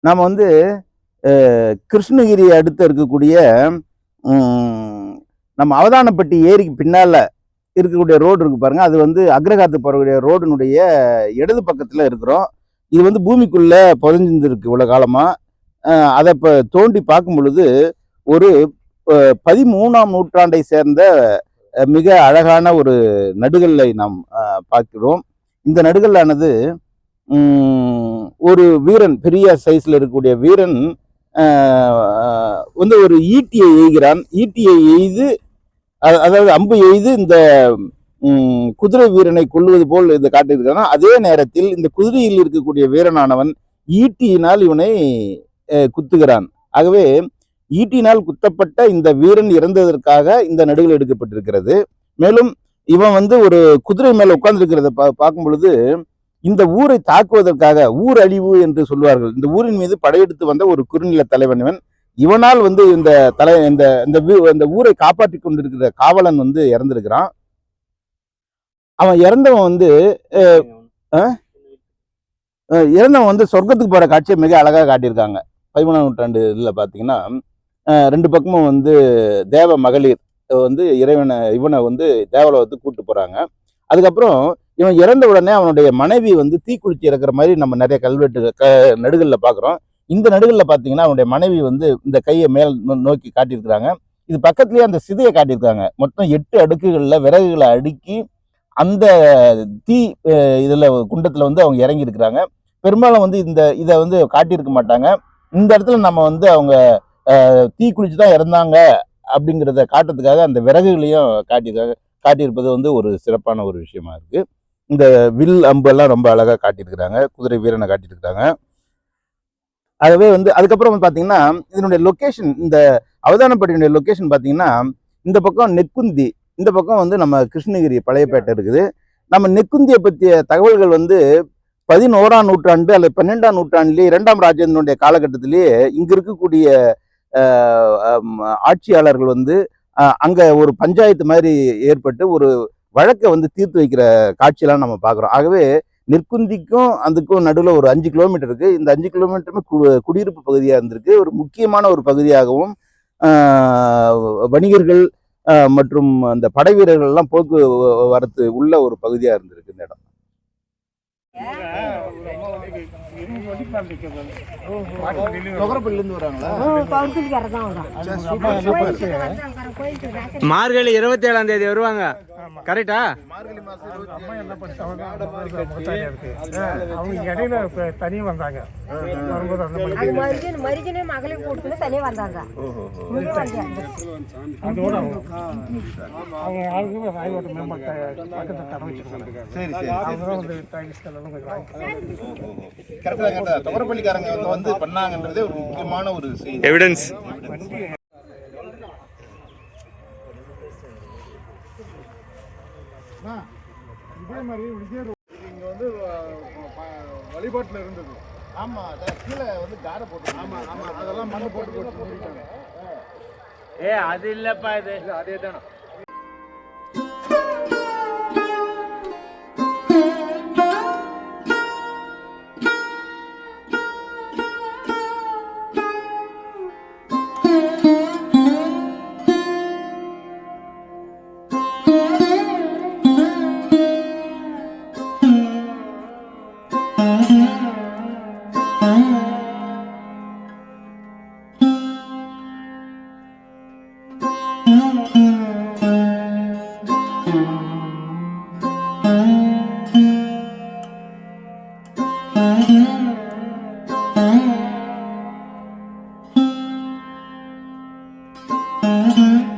நாம் வந்து கிருஷ்ணகிரி அடுத்து இருக்கக்கூடிய நம்ம அவதானப்பட்டி ஏரிக்கு பின்னால் இருக்கக்கூடிய ரோடு இருக்கு பாருங்க. அது வந்து அக்ரஹாரத்து போகக்கூடிய ரோடுனுடைய இடது பக்கத்தில் இருக்கிறோம். இது வந்து பூமிக்குள்ளே புதைஞ்சிருக்கு இவ்வளோ காலமாக. அதை இப்போ தோண்டி பார்க்கும் பொழுது ஒரு 13ஆம் நூற்றாண்டை சேர்ந்த மிக அழகான ஒரு நடுகல்லை நாம் பார்க்கிறோம். இந்த நடுகல்லானது ஒரு வீரன், பெரிய சைஸ்ல இருக்கக்கூடிய வீரன் வந்து ஒரு ஈட்டியை எய்கிறான். ஈட்டியை எய்து, அதாவது அம்பு எய்து இந்த குதிரை வீரனை கொல்லுவது போல் இதை காட்டியிருக்கிறான். அதே நேரத்தில் இந்த குதிரையில் இருக்கக்கூடிய வீரனானவன் ஈட்டியினால் இவனை குத்துகிறான். ஆகவே ஈட்டினால் குத்தப்பட்ட இந்த வீரன் இறந்ததற்காக இந்த நடுகள் எடுக்கப்பட்டிருக்கிறது. மேலும் இவன் வந்து ஒரு குதிரை மேல உட்கார்ந்து இருக்கிறத பார்க்கும் பொழுது இந்த ஊரை தாக்குவதற்காக, ஊர் அழிவு என்று சொல்வார்கள், இந்த ஊரின் மீது படையெடுத்து வந்த ஒரு குறுநில தலைவன் இவன். இவனால் வந்து இந்த ஊரை காப்பாற்றி கொண்டிருக்கிற காவலன் வந்து இறந்திருக்கிறான். அவன் இறந்தவன் வந்து சொர்க்கத்துக்கு போற காட்சியை மிக அழகா காட்டியிருக்காங்க. 13ஆம் நூற்றாண்டு இதில் பார்த்தீங்கன்னா 2 பக்கமும் வந்து தேவ மகளிர் வந்து இவனை வந்து தேவலோகத்துக்கு கூட்டு போறாங்க. அதுக்கப்புறம் இவன் இறந்த உடனே அவனுடைய மனைவி வந்து தீக்குளிச்சு இறக்குற மாதிரி நம்ம நிறைய நடுகளில் பார்க்குறோம். இந்த நடுகளில் பார்த்தீங்கன்னா அவனுடைய மனைவி வந்து இந்த கையை மேல் நோக்கி காட்டியிருக்கிறாங்க. இது பக்கத்துலேயே அந்த சிதையை காட்டியிருக்காங்க. மொத்தம் 8 அடுக்குகளில் விறகுகளை அடுக்கி அந்த தீ குண்டத்தில் வந்து அவங்க இறங்கி இருக்கிறாங்க. பெரும்பாலும் வந்து இதை வந்து காட்டியிருக்க மாட்டாங்க. இந்த இடத்துல நம்ம வந்து அவங்க தீ குளிச்சு தான் இறந்தாங்க அப்படிங்கிறத காட்டுறதுக்காக அந்த விறகுகளையும் காட்டியிருப்பது வந்து ஒரு சிறப்பான ஒரு விஷயமா இருக்கு. இந்த வில் அம்பெல்லாம் ரொம்ப அழகா காட்டியிருக்கிறாங்க. குதிரை வீரனை காட்டியிருக்கிறாங்க. ஆகவே வந்து அதுக்கப்புறம் வந்து பார்த்தீங்கன்னா இதனுடைய லொக்கேஷன், இந்த அவதானப்பட்டியுடைய லொக்கேஷன் பார்த்தீங்கன்னா இந்த பக்கம் நெக்குந்தி, இந்த பக்கம் வந்து நம்ம கிருஷ்ணகிரி பழையப்பேட்டை இருக்குது. நம்ம நெக்குந்தியை பற்றிய தகவல்கள் வந்து 11ஆம் நூற்றாண்டு அல்லது 12ஆம் நூற்றாண்டிலேயே 2ஆம் ராஜேந்திரனுடைய காலகட்டத்திலேயே இங்க இருக்கக்கூடிய ஆட்சியாளர்கள் வந்து அங்க ஒரு பஞ்சாயத்து மாதிரி ஏற்பட்டு ஒரு வழக்கை வந்து தீர்த்து வைக்கிற காட்சியெல்லாம் நம்ம பார்க்குறோம். ஆகவே நெற்குந்திக்கும் அதுக்கும் நடுவில் ஒரு 5 கிலோமீட்டர் இருக்கு. இந்த 5 கிலோமீட்டருமே குடியிருப்பு பகுதியாக இருந்திருக்கு. ஒரு முக்கியமான ஒரு பகுதியாகவும் வணிகர்கள் மற்றும் அந்த படை வீரர்கள் எல்லாம் போக்குவரத்து உள்ள ஒரு பகுதியாக இருந்திருக்கு இந்த இடம். மார்கழி 27ஆம் தேதி வருவாங்க. கரெக்டா? அவங்க இடையில தனி வந்தாங்க. அதோட அவங்க ஆளுக்கு ராயோட மேம்பட்ட பக்கத்தில் கடை வச்சிருக்காங்க. அவங்கதான் வந்து தொகரப்பள்ளிக்காரங்க வந்து பண்ணாங்கன்றதே ஒரு முக்கியமான ஒரு எவிடன்ஸ். இதே மாதிரி இங்க வந்து வழிபாட்டுல இருந்தது. ஆமா, கீழே வந்து காரை போட்டு, ஆமா ஆமா, அதெல்லாம் மண்ணு போட்டு அது இல்லப்பா, இது அதே தானே. Mm-hmm.